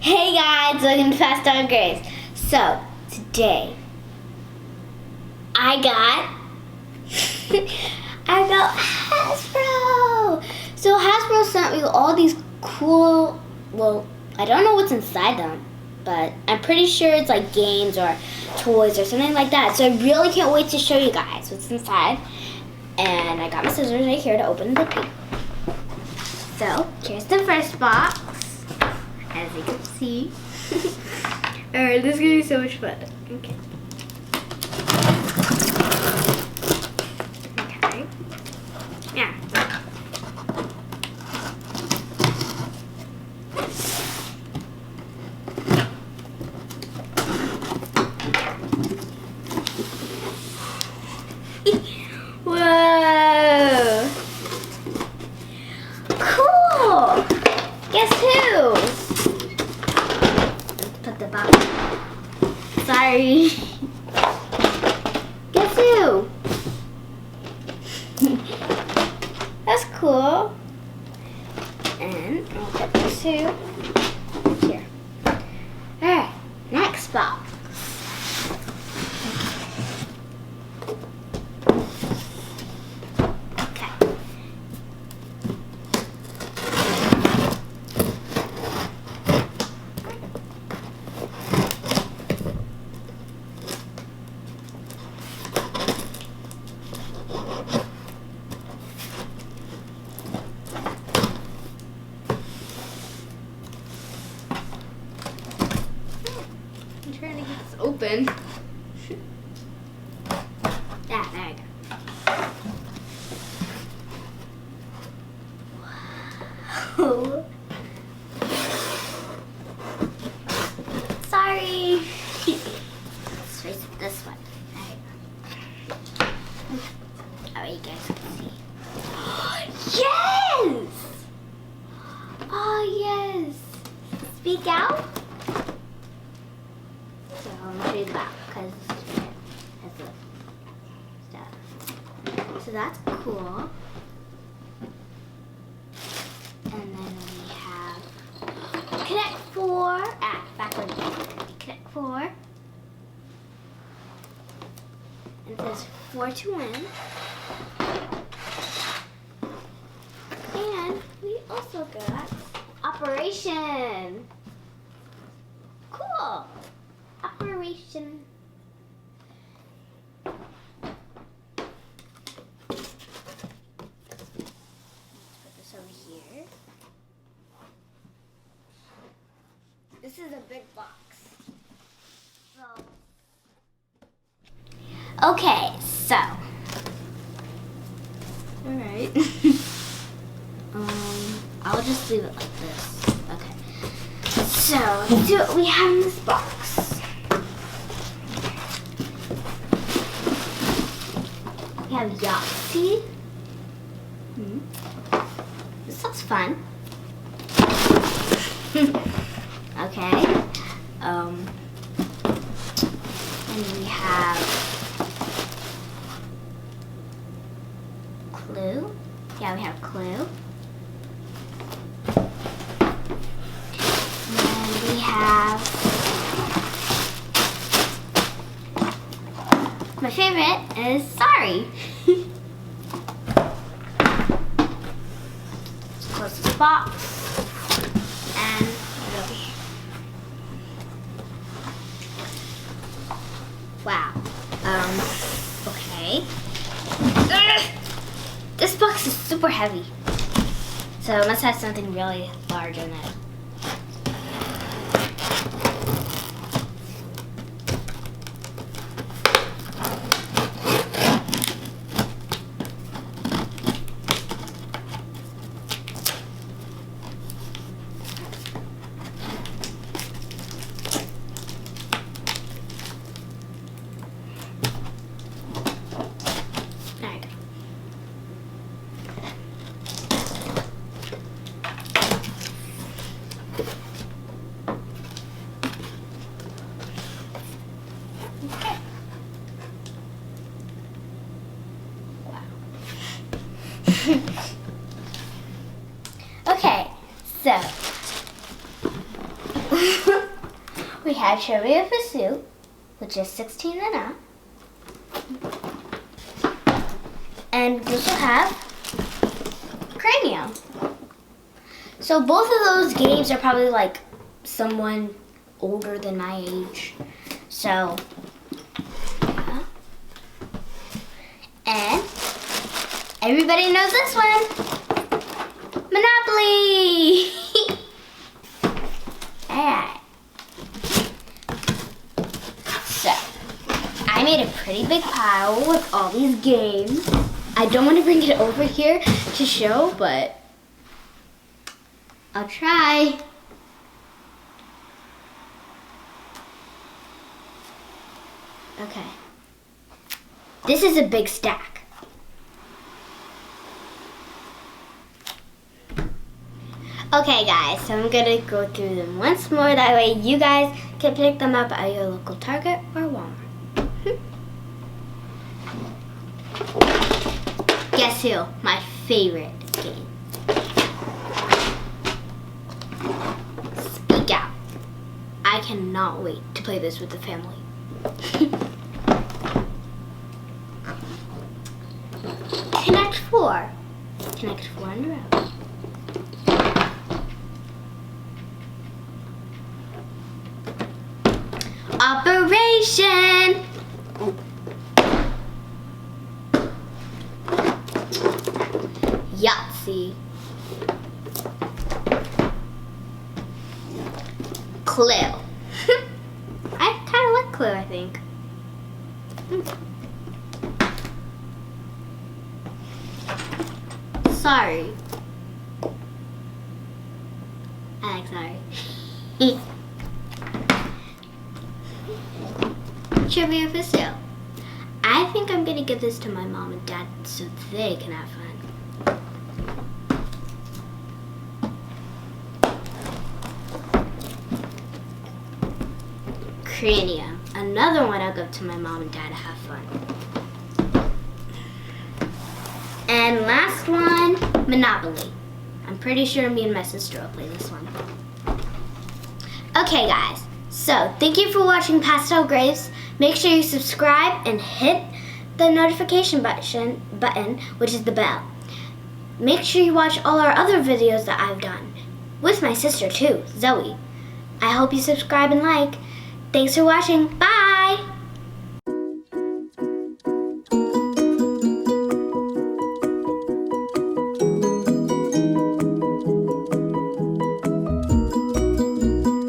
Hey guys, welcome to Fast Dog Grace. So, today, I got Hasbro. So Hasbro sent me all these cool, well, I don't know what's inside them, but I'm pretty sure it's like games or toys or something like that. So I really can't wait to show you guys what's inside. And I got my scissors right here to open the paper. So, here's the first box. As you can see. Alright, this is gonna be so much fun. Okay. Okay. Yeah. Whoa! Cool! Guess who? Put the box. Sorry. Guess who? That's cool. And I'll put this here. Alright, next box. Okay. I'm trying to get this open. Yeah, there we go. Wow. Sorry. Let's trace this one. There you go. Alright, you guys can see. Yes! Oh, yes. Speak out. So I'm gonna show you the back because it has the stuff. So that's cool. And then we have Connect 4. Backwards. Connect 4. And it says 4 to win. And we also got Operation. Cool. Operation. Let's put this over here. This is a big box. Okay, so. Alright. I'll just leave it like this. Okay. So, let's see what we have in this box. We have Yahtzee. This looks fun. Okay. And we have Clue. Yeah, we have Clue. And we have my favorite is Sorry. Let's close this box and put it over here. Wow. Okay. This box is super heavy. So it must have something really large in it. we have Trivia Pursuit, which is 16 and up. And we also have Cranium. So both of those games are probably like someone older than my age. So, yeah. And everybody knows this one. Monopoly! Alright. So, I made a pretty big pile with all these games. I don't want to bring it over here to show, but I'll try. Okay. This is a big stack. Okay guys, so I'm gonna go through them once more. That way you guys can pick them up at your local Target or Walmart. Guess who? My favorite game. Speak Out. I cannot wait to play this with the family. Connect 4. Connect 4 in a row. Operation! Yahtzee. Clue. I kind of like Clue, I think. Sorry. I like sorry. Trivia for sale. I think I'm gonna give this to my mom and dad so they can have fun. Cranium. Another one I'll give to my mom and dad to have fun. And last one, Monopoly. I'm pretty sure me and my sister will play this one. Okay guys, so thank you for watching Pastel Graves. Make sure you subscribe and hit the notification button, which is the bell. Make sure you watch all our other videos that I've done, with my sister too, Zoe. I hope you subscribe and like. Thanks for watching. Bye!